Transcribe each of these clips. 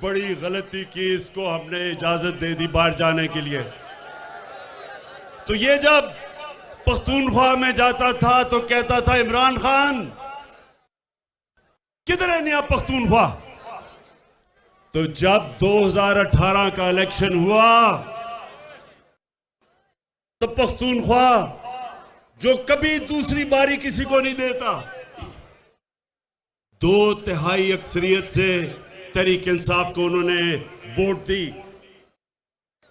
बड़ी गलती की, इसको हमने इजाजत दे दी बाहर जाने के लिए। तो ये जब पख्तूनख्वा में जाता था तो कहता था इमरान खान किधर है नया पख्तूनख्वा। तो जब 2018 का इलेक्शन हुआ तो पख्तूनख्वा जो कभी दूसरी बारी किसी को नहीं देता, 2/3 अक्सरियत से तहरीक इंसाफ को उन्होंने वोट दी।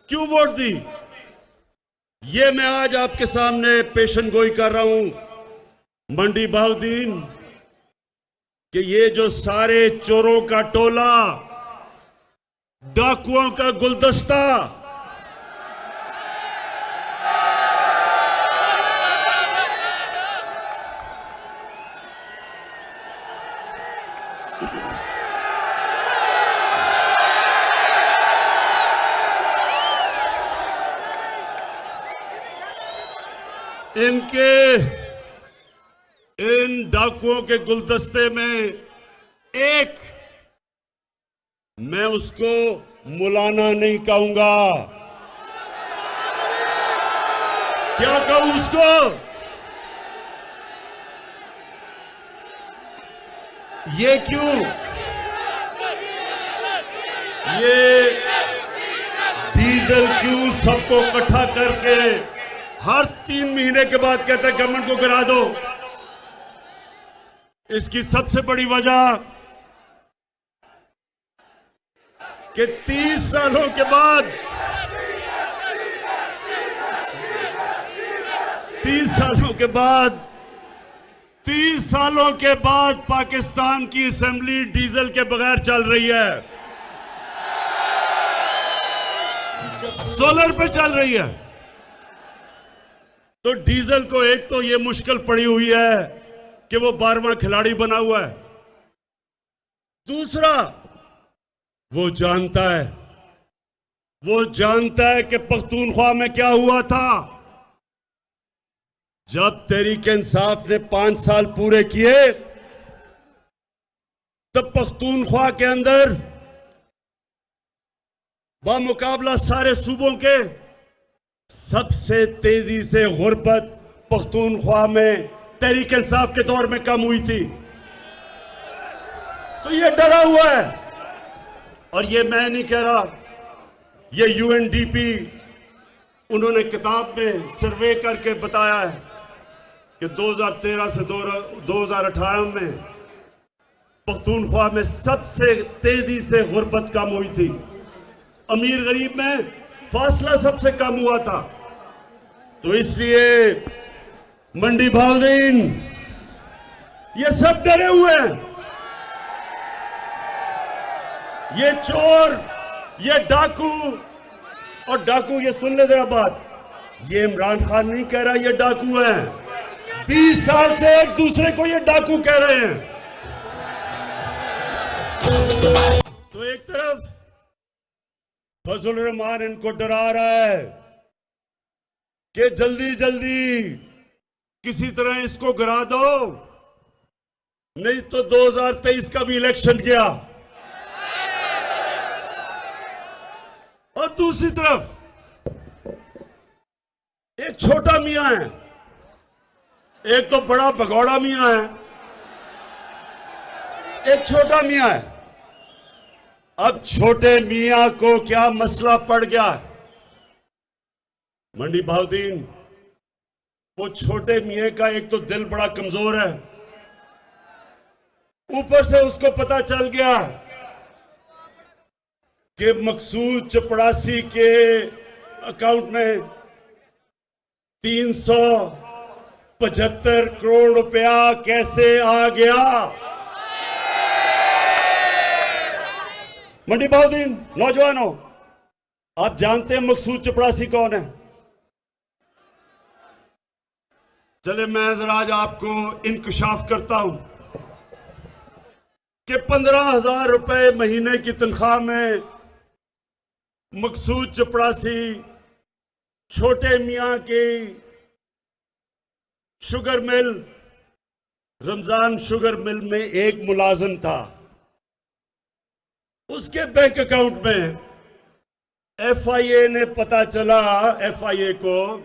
क्यों वोट दी, ये मैं आज आपके सामने पेशन गोई कर रहा हूं। मंडी बहाउद्दीन कि ये जो सारे चोरों का टोला, डाकुओं का गुलदस्ता, इन डाकुओं के गुलदस्ते में एक, मैं उसको मुलाना नहीं कहूंगा। क्या कहूं उसको? ये क्यों? ये डीजल क्यों सबको इकट्ठा करके हर 3 महीने के बाद कहता है गवर्नमेंट को गिरा दो? इसकी सबसे बड़ी वजह कि 30 सालों के बाद 30 सालों के बाद 30 सालों के बाद पाकिस्तान की असेंबली डीजल के बगैर चल रही है, सोलर पे चल रही है। तो डीजल को एक तो ये मुश्किल पड़ी हुई है कि वो 12वां खिलाड़ी बना हुआ है, दूसरा वो जानता है कि पख्तूनख्वा में क्या हुआ था। जब तहरीक इंसाफ ने 5 साल पूरे किए तब पख्तूनख्वा के अंदर बामुकाबला सारे सूबों के सबसे तेजी से गुर्बत पख्तूनख्वा में तहरीक इंसाफ के दौर में कम हुई थी। तो ये डरा हुआ है, और ये मैं नहीं कह रहा, ये यूएनडीपी उन्होंने किताब में सर्वे करके बताया है कि 2013 से 2018 में पख्तूनख्वा में सबसे तेजी से गुर्बत कम हुई थी। अमीर गरीब में फासला सबसे कम हुआ था। तो इसलिए मंडी बहाउद्दीन ये सब डरे हुए हैं। ये चोर, ये डाकू, और डाकू, ये सुन ले जरा बात, ये इमरान खान नहीं कह रहा ये डाकू हैं, 20 साल से एक दूसरे को ये डाकू कह रहे हैं। तो एक तरफ फजल रहमान इनको डरा रहा है कि जल्दी जल्दी किसी तरह इसको गिरा दो, नहीं तो 2023 का भी इलेक्शन गया। और दूसरी तरफ एक छोटा मियां है, एक तो बड़ा भगौड़ा मियां है, एक छोटा मियां है। अब छोटे मियां को क्या मसला पड़ गया है मंडी बहाउद्दीन, वो छोटे मियां का एक तो दिल बड़ा कमजोर है, ऊपर से उसको पता चल गया कि मकसूद चपड़ासी के अकाउंट में 375 करोड़ रुपया कैसे आ गया। मंडी बहाउद्दीन नौजवानों, आप जानते हैं मकसूद चपड़ासी कौन है? चले मैं जरा आज आपको इंकशाफ करता हूं कि 15,000 रुपए महीने की तनख्वाह में मकसूद चपड़ासी छोटे मियां की sugar mill, Ramzan sugar mill में एक मुलाजिम था। उसके बैंक अकाउंट में एफआईए ने पता चला, एफआईए को,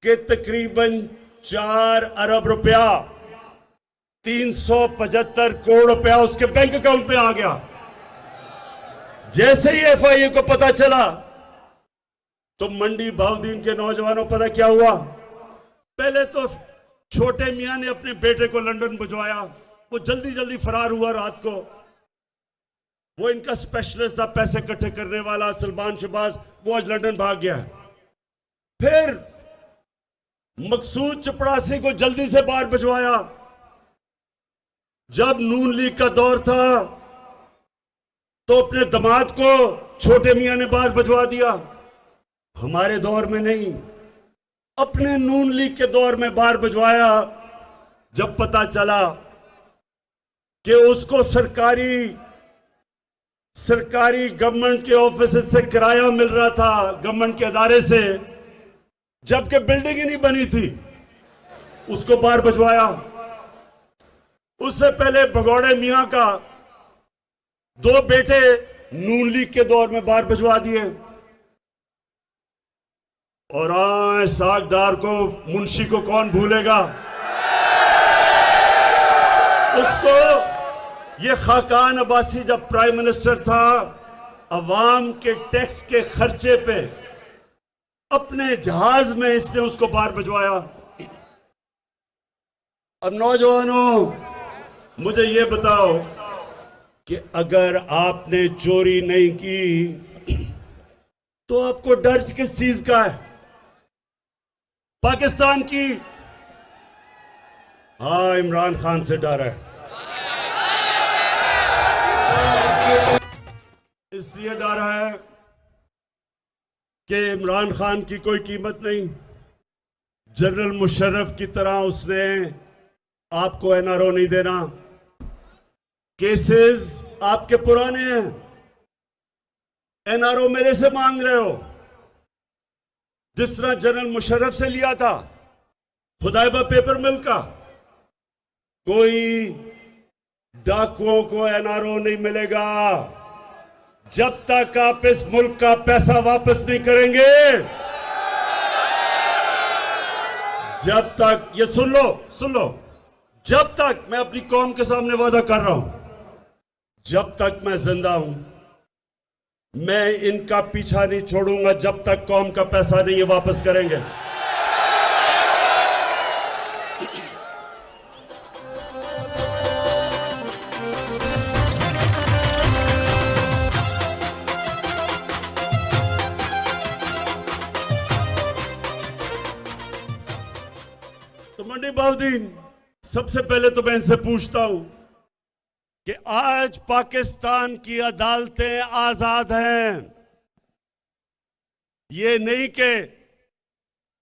कि तकरीबन 4 अरब रुपया, 375 करोड़ रुपया उसके बैंक अकाउंट में आ गया। जैसे ही एफआईए को पता चला तो मंडी बहाउद्दीन के नौजवानों, पता क्या हुआ? पहले तो छोटे मियां ने अपने बेटे को लंदन भिजवाया, वो जल्दी जल्दी फरार हुआ रात को। वो इनका स्पेशलिस्ट था, पैसे इकट्ठे करने वाला, सलमान शहबाज, वो आज लंदन भाग गया। फिर मकसूद चपड़ासी को जल्दी से बाहर भिजवाया। जब नून लीग का दौर था तो अपने दामाद को छोटे मियां ने बाहर भिजवा दिया। हमारे दौर में नहीं, अपने नून लीग के दौर में बाहर भिजवाया। जब पता चला कि उसको सरकारी गवर्नमेंट के ऑफिस से किराया मिल रहा था, गवर्नमेंट के अदारे से, जबकि बिल्डिंग ही नहीं बनी थी, उसको बाहर भिजवाया। उससे पहले भगौड़े मियां का 2 बेटे नून लीग के दौर में बाहर भिजवा दिए। और आए सागदार को, मुंशी को कौन भूलेगा? उसको ये खाकान अब्बासी जब प्राइम मिनिस्टर था, अवाम के टैक्स के खर्चे पे अपने जहाज में इसने उसको बाहर भिजवाया। अब नौजवानों, मुझे ये बताओ कि अगर आपने चोरी नहीं की तो आपको डर किस चीज का है? पाकिस्तान की? हाँ, इमरान खान से डर है। इसलिए डर है कि इमरान खान की कोई कीमत नहीं। जनरल मुशर्रफ की तरह उसने आपको एनआरओ नहीं देना। केसेस आपके पुराने हैं, एनआरओ मेरे से मांग रहे हो, जिस तरह जनरल मुशर्रफ से लिया था हुदैबा पेपर मिल का। कोई डाकुओं को एनआरओ नहीं मिलेगा जब तक आप इस मुल्क का पैसा वापस नहीं करेंगे। जब तक, ये सुन लो, जब तक, मैं अपनी कौम के सामने वादा कर रहा हूं, जब तक मैं जिंदा हूं, मैं इनका पीछा नहीं छोड़ूंगा जब तक कौम का पैसा नहीं ये वापस करेंगे। तो मंडी बहाउद्दीन, सबसे पहले तो मैं इनसे पूछता हूं कि आज पाकिस्तान की अदालतें आजाद हैं। ये नहीं कि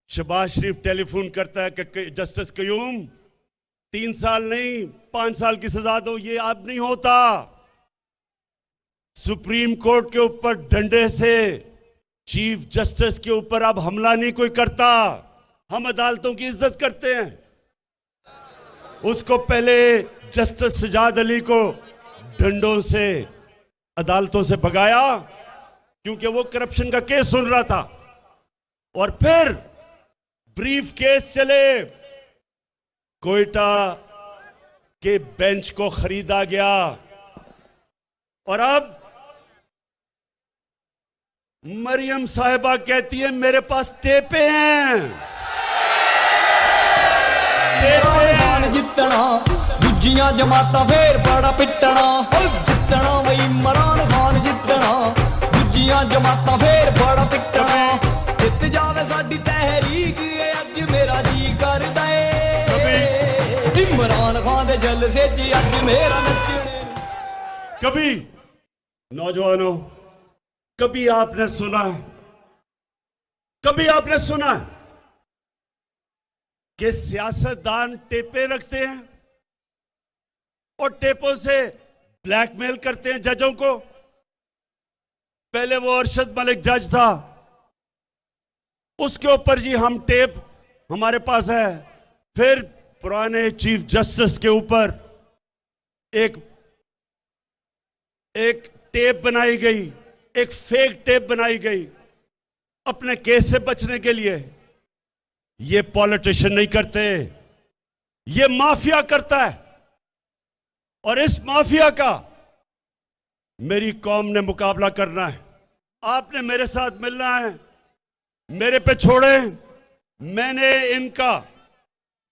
शहबाज शरीफ टेलीफोन करता है कि जस्टिस कयूम 3 साल नहीं 5 साल की सजा दो, ये अब नहीं होता। सुप्रीम कोर्ट के ऊपर डंडे से चीफ जस्टिस के ऊपर अब हमला नहीं कोई करता। हम अदालतों की इज्जत करते हैं। उसको पहले जस्टिस सजाद अली को डंडों से अदालतों से भगाया क्योंकि वो करप्शन का केस सुन रहा था, और फिर ब्रीफ केस चले, कोयटा के बेंच को खरीदा गया, और अब मरियम साहिबा कहती है मेरे पास टेपे हैं। जितना दूजियां जमाता फिर बड़ा पिटना, जितना वही इमरान खान जितना दूजियां जमाता फिर बड़ा पिटना। जित जावे साडी तहरीक अज मेरा जी कर दे, इमरान खान दे जलसे च अज मेरा नचने। कभी नौजवानों, कभी आपने सुना कि सियासतदान टेपे रखते हैं और टेपों से ब्लैकमेल करते हैं जजों को? पहले वो अरशद मलिक जज था, उसके ऊपर जी हम टेप हमारे पास है। फिर पुराने चीफ जस्टिस के ऊपर एक एक टेप बनाई गई, एक फेक टेप बनाई गई अपने केस से बचने के लिए। ये पॉलिटिशियन नहीं करते, ये माफिया करता है। और इस माफिया का मेरी कौम ने मुकाबला करना है। आपने मेरे साथ मिलना है, मेरे पे छोड़े। मैंने इनका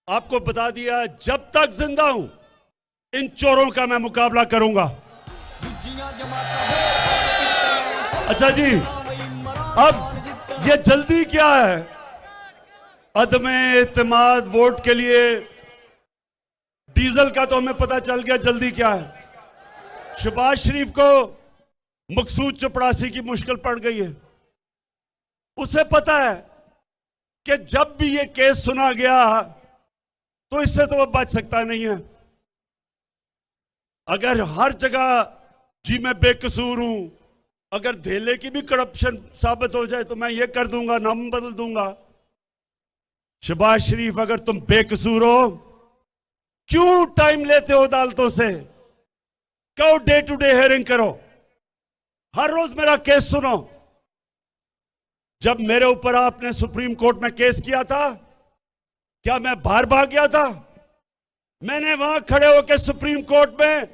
आपको बता दिया, जब तक जिंदा हूं इन चोरों का मैं मुकाबला करूंगा। अच्छा जी, अब ये जल्दी क्या है? अदमे एतमाद वोट के लिए डीजल का तो हमें पता चल गया, जल्दी क्या है? शहबाज शरीफ को मकसूद चपड़ासी की मुश्किल पड़ गई है। उसे पता है कि जब भी ये केस सुना गया तो इससे तो वो बच सकता नहीं है। अगर हर जगह जी मैं बेकसूर हूं, अगर धेले की भी करप्शन साबित हो जाए तो मैं ये कर दूंगा, नाम बदल दूंगा। शहबाज शरीफ, अगर तुम बेकसूर हो, क्यों टाइम लेते हो अदालतों से? कहो डे टू डे हियरिंग करो, हर रोज मेरा केस सुनो। जब मेरे ऊपर आपने सुप्रीम कोर्ट में केस किया था, क्या मैं बाहर भाग गया था? मैंने वहां खड़े होकर सुप्रीम कोर्ट में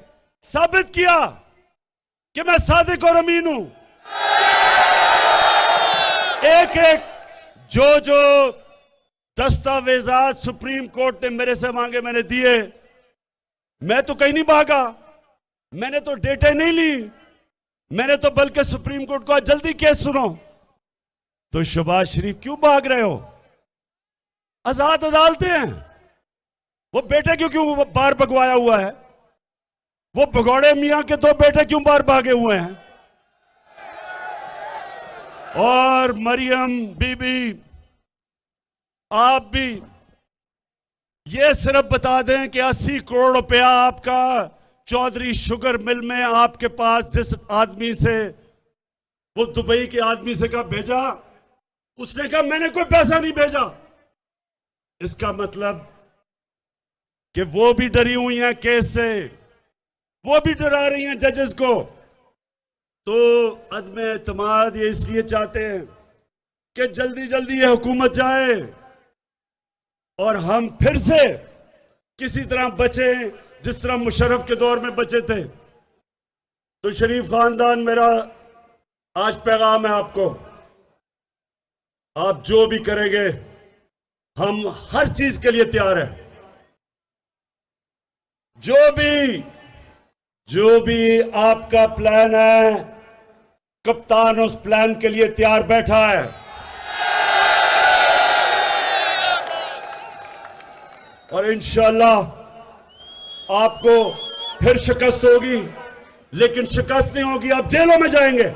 साबित किया कि मैं सादिक और अमीन हूं। एक एक जो दस्तावेजात सुप्रीम कोर्ट ने मेरे से मांगे मैंने दिए। मैं तो कहीं नहीं भागा, मैंने तो डेटा नहीं ली, मैंने तो बल्कि सुप्रीम कोर्ट को जल्दी केस सुनो। तो शहबाज शरीफ क्यों भाग रहे हो? आजाद अदालतें हैं। वो बेटे क्यों बाहर भगवाया हुआ है? वो भगौड़े मियां के दो बेटे क्यों बाहर भागे हुए हैं? और मरियम बीबी, आप भी ये सिर्फ बता दें कि 80 करोड़ रुपया आपका चौधरी शुगर मिल में आपके पास जिस आदमी से, वो दुबई के आदमी से कहा भेजा, उसने कहा मैंने कोई पैसा नहीं भेजा। इसका मतलब कि वो भी डरी हुई हैं केस से, वो भी डरा रही हैं जजेस को। तो अदम एतमाद ये इसलिए चाहते हैं कि जल्दी जल्दी ये हुकूमत जाए और हम फिर से किसी तरह बचे जिस तरह मुशर्रफ के दौर में बचे थे। तो शरीफ खानदान, मेरा आज पैगाम है आपको, आप जो भी करेंगे हम हर चीज के लिए तैयार हैं। जो भी आपका प्लान है, कप्तान उस प्लान के लिए तैयार बैठा है। और इंशाअल्लाह आपको फिर शिकस्त होगी, लेकिन शिकस्त नहीं होगी, आप जेलों में जाएंगे।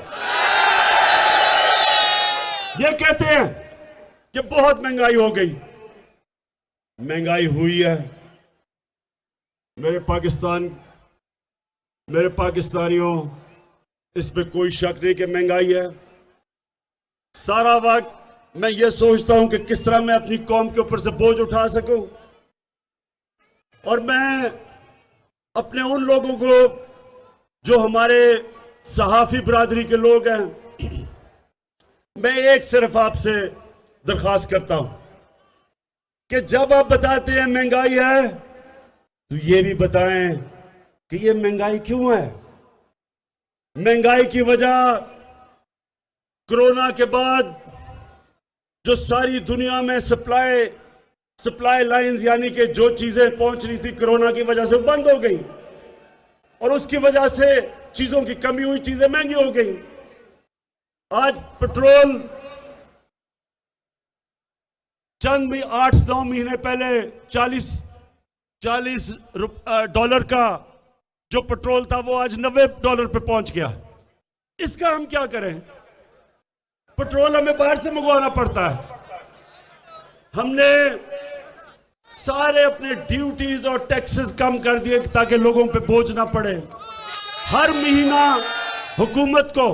ये कहते हैं कि बहुत महंगाई हो गई। महंगाई हुई है। मेरे पाकिस्तानियों, इस पे कोई शक नहीं कि महंगाई है। सारा वक्त मैं ये सोचता हूं कि किस तरह मैं अपनी कौम के ऊपर से बोझ उठा सकूं। और मैं अपने उन लोगों को जो हमारे सहाफी बरादरी के लोग हैं, मैं एक सिर्फ आपसे दरख्वास्त करता हूं कि जब आप बताते हैं महंगाई है, तो ये भी बताएं कि ये महंगाई क्यों है। महंगाई की वजह कोरोना के बाद जो सारी दुनिया में सप्लाई लाइंस, यानी कि जो चीजें पहुंच रही थी कोरोना की वजह से, बंद हो गई और उसकी वजह से चीजों की कमी हुई, चीजें महंगी हो गई। आज पेट्रोल चंद 8-9 महीने पहले $40 का जो पेट्रोल था वो आज $90 पे पहुंच गया। इसका हम क्या करें? पेट्रोल हमें बाहर से मंगवाना पड़ता है। हमने सारे अपने ड्यूटीज और टैक्सेस कम कर दिए ताकि लोगों पे बोझ ना पड़े। हर महीना हुकूमत को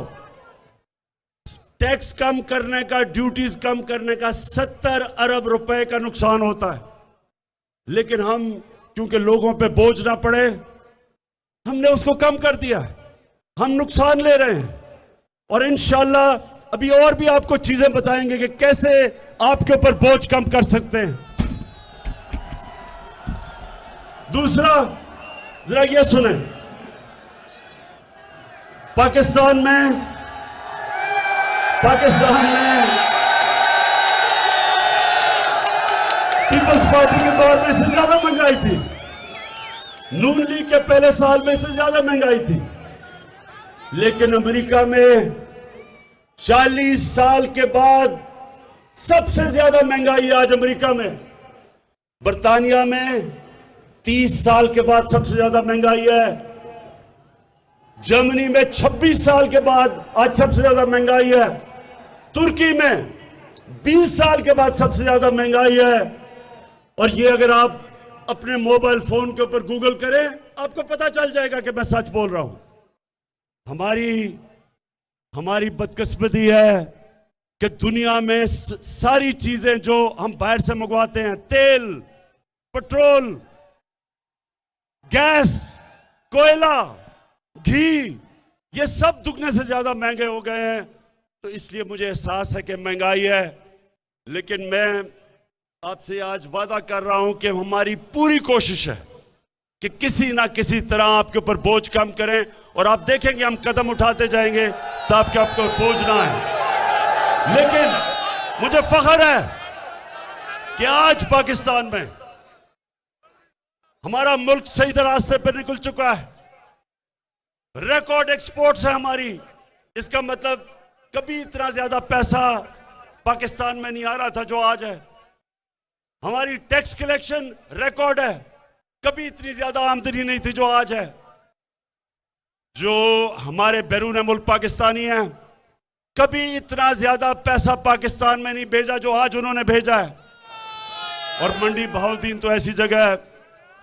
टैक्स कम करने का, ड्यूटीज कम करने का 70 अरब रुपए का नुकसान होता है। लेकिन हम, क्योंकि लोगों पे बोझ ना पड़े, हमने उसको कम कर दिया। हम नुकसान ले रहे हैं और इंशाल्लाह अभी और भी आपको चीजें बताएंगे कि कैसे आपके ऊपर बोझ कम कर सकते हैं। दूसरा, जरा ये सुने, पाकिस्तान में पीपल्स पार्टी के दौर में इससे ज्यादा महंगाई थी, नून लीग के पहले साल में इससे ज्यादा महंगाई थी, लेकिन अमेरिका में 40 साल के बाद सबसे ज्यादा महंगाई आज अमेरिका में। बर्तानिया में 30 साल के बाद सबसे ज्यादा महंगाई है। जर्मनी में 26 साल के बाद आज सबसे ज्यादा महंगाई है। तुर्की में 20 साल के बाद सबसे ज्यादा महंगाई है। और ये अगर आप अपने मोबाइल फोन के ऊपर गूगल करें, आपको पता चल जाएगा कि मैं सच बोल रहा हूं। हमारी बदकिस्मती है कि दुनिया में सारी चीजें जो हम बाहर से मंगवाते हैं, तेल, पेट्रोल, गैस, कोयला, घी, ये सब दुगने से ज्यादा महंगे हो गए हैं। तो इसलिए मुझे एहसास है कि महंगाई है, लेकिन मैं आपसे आज वादा कर रहा हूं कि हमारी पूरी कोशिश है कि किसी ना किसी तरह आपके ऊपर बोझ कम करें, और आप देखेंगे हम कदम उठाते जाएंगे तो आपके ऊपर बोझ ना है। लेकिन मुझे फख्र है कि आज पाकिस्तान में हमारा मुल्क सही रास्ते पर निकल चुका है। रिकॉर्ड एक्सपोर्ट्स है हमारी। इसका मतलब कभी इतना ज्यादा पैसा पाकिस्तान में नहीं आ रहा था जो आज है। हमारी टैक्स कलेक्शन रिकॉर्ड है, कभी इतनी ज्यादा आमदनी नहीं थी जो आज है। जो हमारे बैरून मुल्क पाकिस्तानी हैं, कभी इतना ज्यादा पैसा पाकिस्तान में नहीं भेजा जो आज उन्होंने भेजा है। और मंडी बहाउद्दीन तो ऐसी जगह है,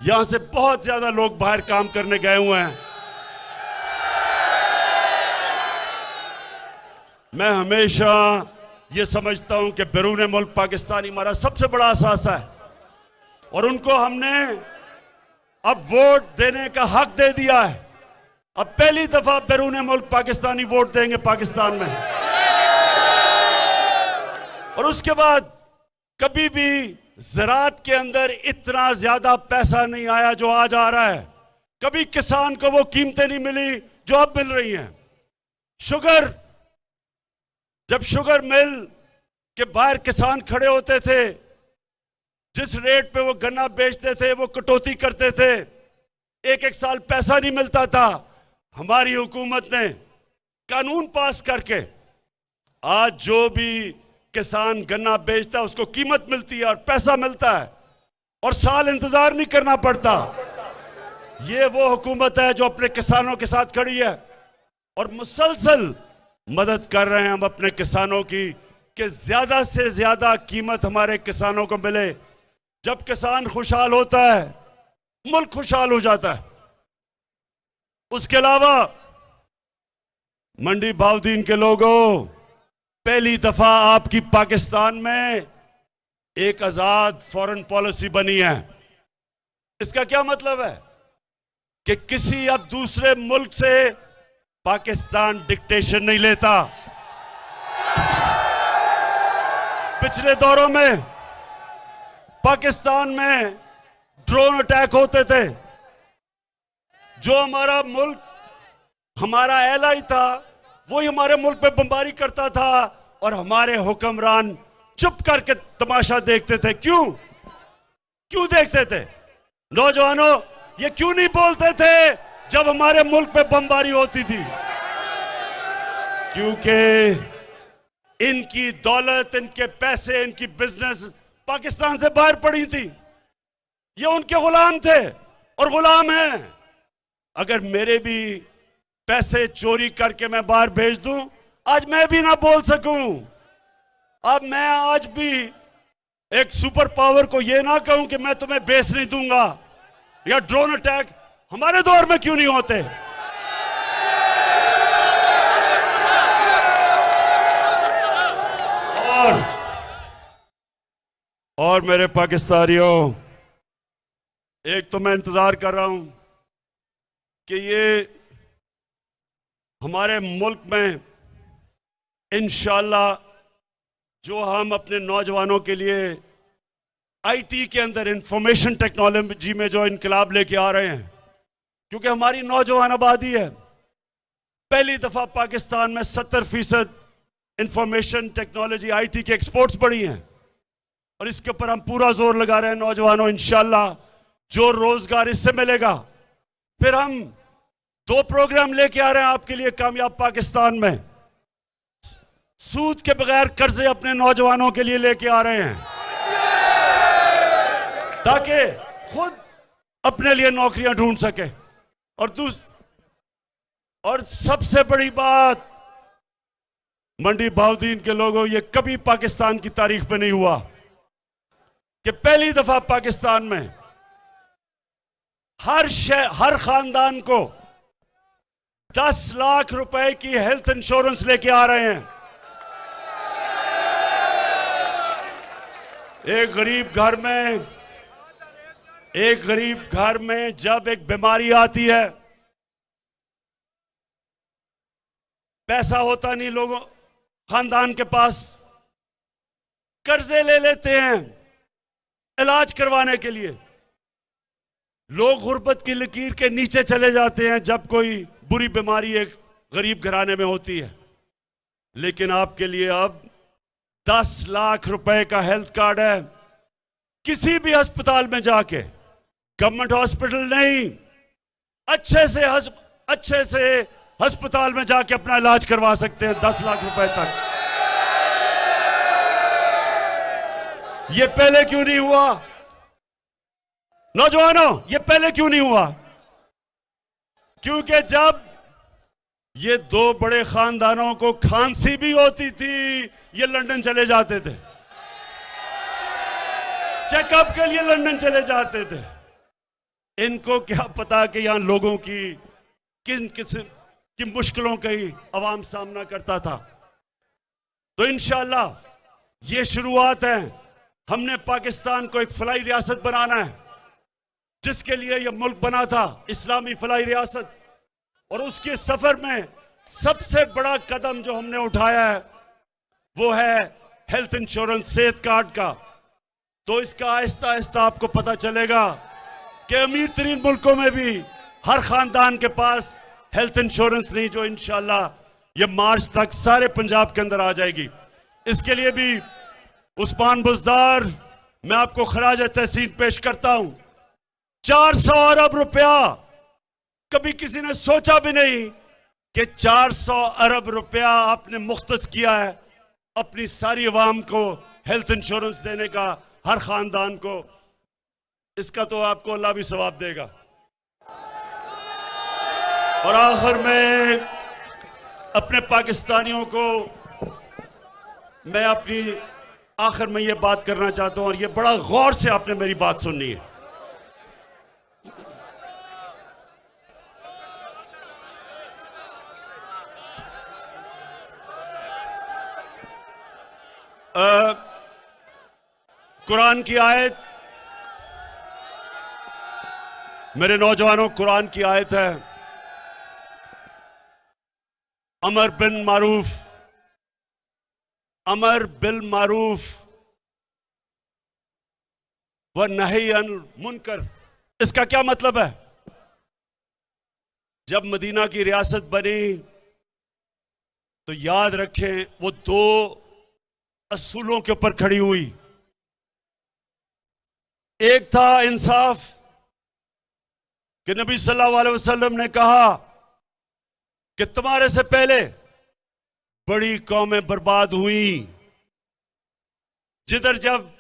यहां से बहुत ज्यादा लोग बाहर काम करने गए हुए हैं। मैं हमेशा ये समझता हूं कि बैरून मुल्क पाकिस्तानी हमारा सबसे बड़ा असासा है, और उनको हमने अब वोट देने का हक दे दिया है। अब पहली दफा बैरून मुल्क पाकिस्तानी वोट देंगे पाकिस्तान में। और उसके बाद कभी भी ज़राअत के अंदर इतना ज्यादा पैसा नहीं आया जो आज आ रहा है। कभी किसान को वो कीमतें नहीं मिली जो अब मिल रही हैं। शुगर, जब शुगर मिल के बाहर किसान खड़े होते थे, जिस रेट पे वो गन्ना बेचते थे वो कटौती करते थे, एक एक साल पैसा नहीं मिलता था। हमारी हुकूमत ने कानून पास करके आज जो भी किसान गन्ना बेचता है उसको कीमत मिलती है और पैसा मिलता है, और साल इंतजार नहीं करना पड़ता। ये वो हुकूमत है जो अपने किसानों के साथ खड़ी है, और मुसलसल मदद कर रहे हैं हम अपने किसानों की कि ज्यादा से ज्यादा कीमत हमारे किसानों को मिले। जब किसान खुशहाल होता है, मुल्क खुशहाल हो जाता है। उसके अलावा मंडी बहाउद्दीन के लोगों, पहली दफा आपकी पाकिस्तान में एक आजाद फॉरेन पॉलिसी बनी है। इसका क्या मतलब है कि किसी अब दूसरे मुल्क से पाकिस्तान डिक्टेशन नहीं लेता। पिछले दौरों में पाकिस्तान में ड्रोन अटैक होते थे, जो हमारा मुल्क, हमारा एलाई था, वही हमारे मुल्क पे बमबारी करता था, और हमारे हुक्मरान चुप करके तमाशा देखते थे। क्यों देखते थे? नौजवानों, ये क्यों नहीं बोलते थे जब हमारे मुल्क पे बमबारी होती थी? क्योंकि इनकी दौलत, इनके पैसे, इनकी बिजनेस पाकिस्तान से बाहर पड़ी थी। ये उनके गुलाम थे और गुलाम हैं। अगर मेरे भी पैसे चोरी करके मैं बाहर भेज दूं, आज मैं भी ना बोल सकूं। अब मैं आज भी एक सुपर पावर को ये ना कहूं कि मैं तुम्हें बेच नहीं दूंगा, या ड्रोन अटैक हमारे दौर में क्यों नहीं होते? और मेरे पाकिस्तानियों, एक तो मैं इंतजार कर रहा हूं कि ये हमारे मुल्क में इंशाअल्लाह जो हम अपने नौजवानों के लिए आईटी के अंदर इंफॉर्मेशन टेक्नोलॉजी में जो इनकलाब लेके आ रहे हैं, क्योंकि हमारी नौजवान आबादी है, पहली दफा पाकिस्तान में 70% इंफॉर्मेशन टेक्नोलॉजी आईटी के एक्सपोर्ट्स बढ़ी हैं और इसके ऊपर हम पूरा जोर लगा रहे हैं। नौजवानों, इंशाअल्लाह जो रोजगार इससे मिलेगा, फिर हम 2 प्रोग्राम लेके आ रहे हैं आपके लिए कामयाब पाकिस्तान में। सूद के बगैर कर्जे अपने नौजवानों के लिए लेके आ रहे हैं ताकि खुद अपने लिए नौकरियां ढूंढ सके। और सबसे बड़ी बात, मंडी बहाउद्दीन के लोगों, ये कभी पाकिस्तान की तारीख में नहीं हुआ कि पहली दफा पाकिस्तान में हर खानदान को 10 लाख रुपए की हेल्थ इंश्योरेंस लेके आ रहे हैं। एक गरीब घर में जब एक बीमारी आती है, पैसा होता नहीं लोगों खानदान के पास, कर्जे ले लेते हैं इलाज करवाने के लिए। लोग गुर्बत की लकीर के नीचे चले जाते हैं जब कोई बुरी बीमारी एक गरीब घराने में होती है। लेकिन आपके लिए अब 10 लाख रुपए का हेल्थ कार्ड है। किसी भी अस्पताल में जाके, गवर्नमेंट हॉस्पिटल नहीं, अच्छे से अस्पताल में जाके अपना इलाज करवा सकते हैं 10 लाख रुपए तक। ये पहले क्यों नहीं हुआ? नौजवानों, ये पहले क्यों नहीं हुआ? क्योंकि जब ये 2 बड़े खानदानों को खांसी भी होती थी, ये लंदन चले जाते थे, चेकअप के लिए लंदन चले जाते थे। इनको क्या पता कि यहां लोगों की किन किस्म की मुश्किलों का ही अवाम सामना करता था। तो इंशाअल्लाह ये शुरुआत है। हमने पाकिस्तान को एक फलाई रियासत बनाना है, जिसके लिए यह मुल्क बना था, इस्लामी फलाई रियासत। और उसके सफर में सबसे बड़ा कदम जो हमने उठाया है वो है हेल्थ इंश्योरेंस, सेहत कार्ड का। तो इसका आहिस्ता आहिस्ता आपको पता चलेगा कि अमीर तरीन मुल्कों में भी हर खानदान के पास हेल्थ इंश्योरेंस नहीं, जो इंशाअल्लाह ये मार्च तक सारे पंजाब के अंदर आ जाएगी। इसके लिए भी उस्मान बुज़दार, मैं आपको खराज तहसीन पेश करता हूं। 400 अरब रुपया, कभी किसी ने सोचा भी नहीं कि 400 अरब रुपया आपने मुख्तस किया है अपनी सारी अवाम को हेल्थ इंश्योरेंस देने का, हर खानदान को। इसका तो आपको अल्लाह भी सवाब देगा। और आखिर में अपने पाकिस्तानियों को मैं अपनी आखिर में ये बात करना चाहता हूं, और ये बड़ा गौर से आपने मेरी बात सुननी है। कुरान की आयत, मेरे नौजवानों, कुरान की आयत है, अमर बिल मारूफ व नही अनिल मुनकर। इसका क्या मतलब है? जब मदीना की रियासत बनी तो याद रखें वो 2 असूलों के ऊपर खड़ी हुई। एक था इंसाफ, कि नबी सल्लल्लाहु अलैहि वसल्लम ने कहा कि तुम्हारे से पहले बड़ी कौमें बर्बाद हुई, जिधर जब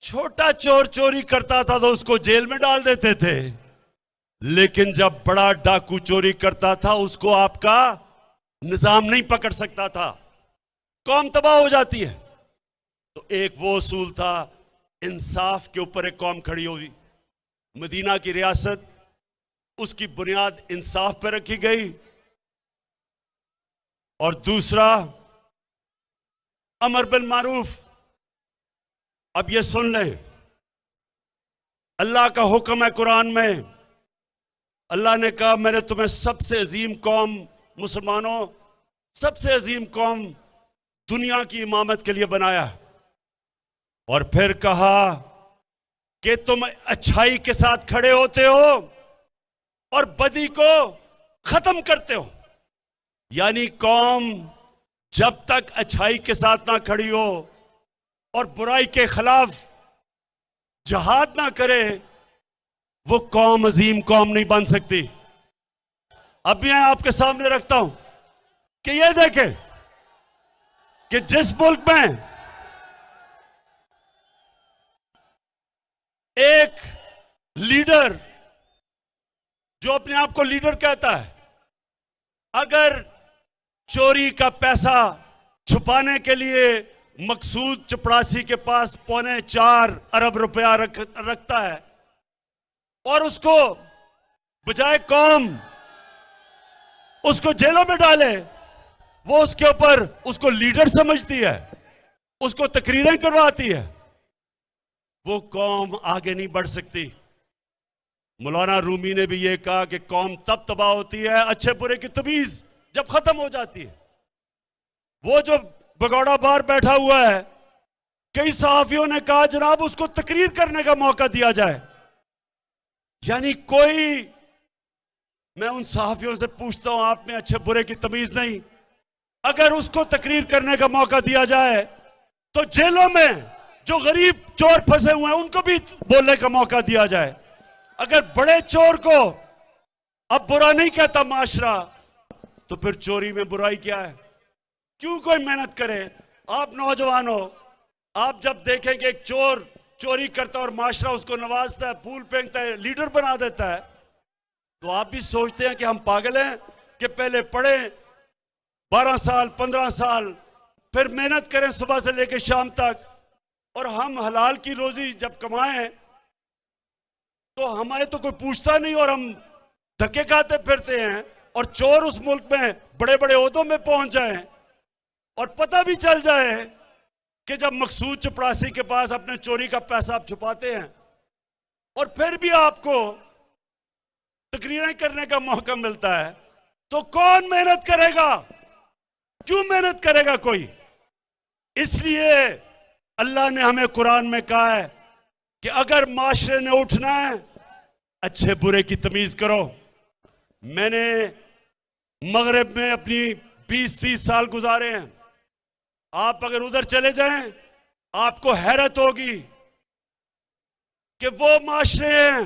छोटा चोर चोरी करता था तो उसको जेल में डाल देते थे, लेकिन जब बड़ा डाकू चोरी करता था उसको आपका निजाम नहीं पकड़ सकता था, कौम तबाह हो जाती है। तो एक वो उसूल था, इंसाफ के ऊपर एक कौम खड़ी हुई। मदीना की रियासत, उसकी बुनियाद इंसाफ पर रखी गई। और दूसरा अमर बिल मारूफ। अब ये सुन लें, अल्लाह का हुक्म है कुरान में, अल्लाह ने कहा मैंने तुम्हें सबसे अजीम कौम मुसलमानों सबसे अजीम कौम दुनिया की इमामत के लिए बनाया और फिर कहा कि तुम अच्छाई के साथ खड़े होते हो और बदी को खत्म करते हो। यानी कौम जब तक अच्छाई के साथ ना खड़ी हो और बुराई के खिलाफ जिहाद ना करे, वो कौम अजीम कौम नहीं बन सकती। अब मैं आपके सामने रखता हूं कि ये देखें कि जिस मुल्क में एक लीडर जो अपने आप को लीडर कहता है, अगर चोरी का पैसा छुपाने के लिए मकसूद चपरासी के पास 4.25 अरब रुपया रखता है और उसको बजाय कौम उसको जेलों में डाले, वो उसके ऊपर उसको लीडर समझती है, उसको तकरीरें करवाती है, वो कौम आगे नहीं बढ़ सकती। मौलाना रूमी ने भी ये कहा कि कौम तब तबाह होती है अच्छे बुरे की तमीज जब खत्म हो जाती है। वो जो भगौड़ा बाहर बैठा हुआ है, कई सहाफियों ने कहा जनाब उसको तकरीर करने का मौका दिया जाए। यानी कोई, मैं उन सहाफियों से पूछता हूं, आप में अच्छे बुरे की तमीज नहीं? अगर उसको तकरीर करने का मौका दिया जाए तो जेलों में जो गरीब चोर फंसे हुए हैं उनको भी बोलने का मौका दिया जाए। अगर बड़े चोर को अब बुरा नहीं कहता माशरा, तो फिर चोरी में बुराई क्या है? क्यों कोई मेहनत करे? आप नौजवान हो, आप जब देखें कि एक चोर चोरी करता है और माशरा उसको नवाजता है, फूल फेंकता है, लीडर बना देता है, तो आप भी सोचते हैं कि हम पागल हैं कि पहले पढ़े 12 साल 15 साल, फिर मेहनत करें सुबह से लेकर शाम तक, और हम हलाल की रोजी जब कमाएं तो हमारे तो कोई पूछता नहीं और हम धक्के खाते फिरते हैं। और चोर उस मुल्क में बड़े बड़े ओहदों में पहुंच जाएं और पता भी चल जाए कि जब मकसूद चपरासी के पास अपने चोरी का पैसा आप छुपाते हैं और फिर भी आपको तकरीरें करने का मौका मिलता है, तो कौन मेहनत करेगा? क्यों मेहनत करेगा कोई? इसलिए अल्लाह ने हमें कुरान में कहा है कि अगर माशरे ने उठना है, अच्छे बुरे की तमीज करो। मैंने मगरिब में अपनी 20-30 साल गुजारे हैं। आप अगर उधर चले जाएं, आपको हैरत होगी कि वो माशरे हैं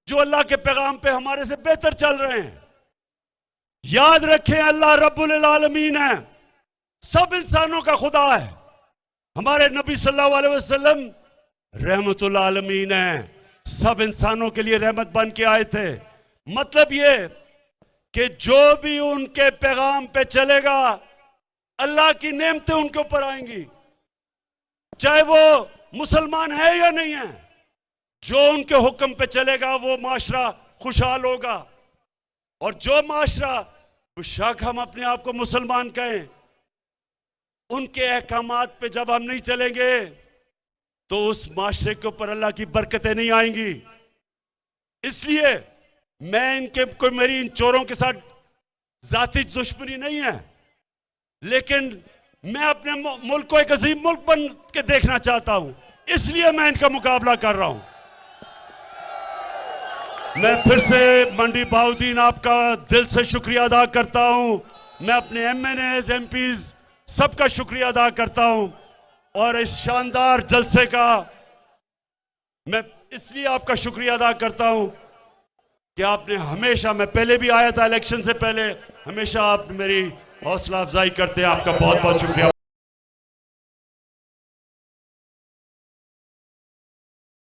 जो अल्लाह के पैगाम पे हमारे से बेहतर चल रहे हैं। याद रखें, अल्लाह रब्बुल आलमीन है, सब इंसानों का खुदा है। हमारे नबी सल्लल्लाहु अलैहि वसल्लम रहमतुल आलमीन है, सब इंसानों के लिए रहमत बन के आए थे। मतलब ये कि जो भी उनके पैगाम पे चलेगा, अल्लाह की नेमतें उनके ऊपर आएंगी, चाहे वो मुसलमान है या नहीं है। जो उनके हुक्म पे चलेगा वो माशरा खुशहाल होगा। और जो माशरा, बेशक हम अपने आप को मुसलमान कहें, उनके अहकामात पे जब हम नहीं चलेंगे तो उस माशरे के ऊपर अल्लाह की बरकतें नहीं आएंगी। इसलिए मेरी इन चोरों के साथ जाती दुश्मनी नहीं है, लेकिन मैं अपने मुल्क को एक अजीम मुल्क बन के देखना चाहता हूं, इसलिए मैं इनका मुकाबला कर रहा हूं। मैं फिर से मंडी बहाउद्दीन आपका दिल से शुक्रिया अदा करता हूं। मैं अपने MNAs MPs सबका शुक्रिया अदा करता हूं, और इस शानदार जलसे का मैं इसलिए आपका शुक्रिया अदा करता हूं कि आपने हमेशा, मैं पहले भी आया था इलेक्शन से पहले, हमेशा आप मेरी हौसला अफजाई करते हैं। आपका बहुत बहुत शुक्रिया।